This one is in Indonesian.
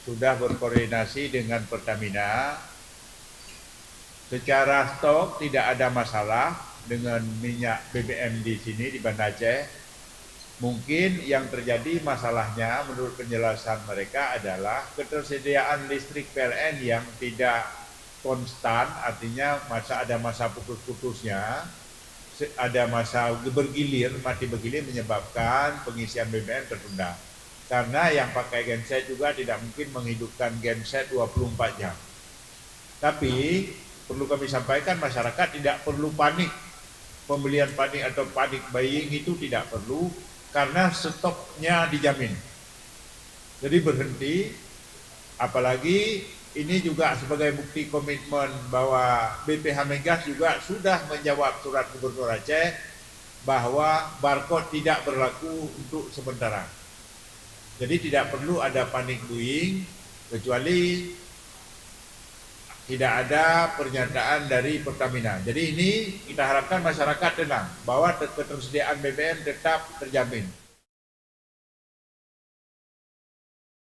sudah berkoordinasi dengan Pertamina. Secara stok tidak ada masalah dengan minyak BBM di sini di Banda Aceh. Mungkin yang terjadi masalahnya menurut penjelasan mereka adalah ketersediaan listrik PLN yang tidak konstan, artinya ada masa putus-putusnya, ada masa bergilir, mati bergilir menyebabkan pengisian BBM tertunda. Karena yang pakai genset juga tidak mungkin menghidupkan genset 24 jam. Tapi perlu kami sampaikan, masyarakat tidak perlu panik. Pembelian panik atau panik buying itu tidak perlu karena stoknya dijamin. Jadi berhenti, apalagi ini juga sebagai bukti komitmen bahwa BPH Migas juga sudah menjawab surat Gubernur Aceh bahwa barcode tidak berlaku untuk sementara. Jadi tidak perlu ada panik buying kecuali tidak ada pernyataan dari Pertamina. Jadi ini kita harapkan masyarakat tenang bahwa ketersediaan BBM tetap terjamin.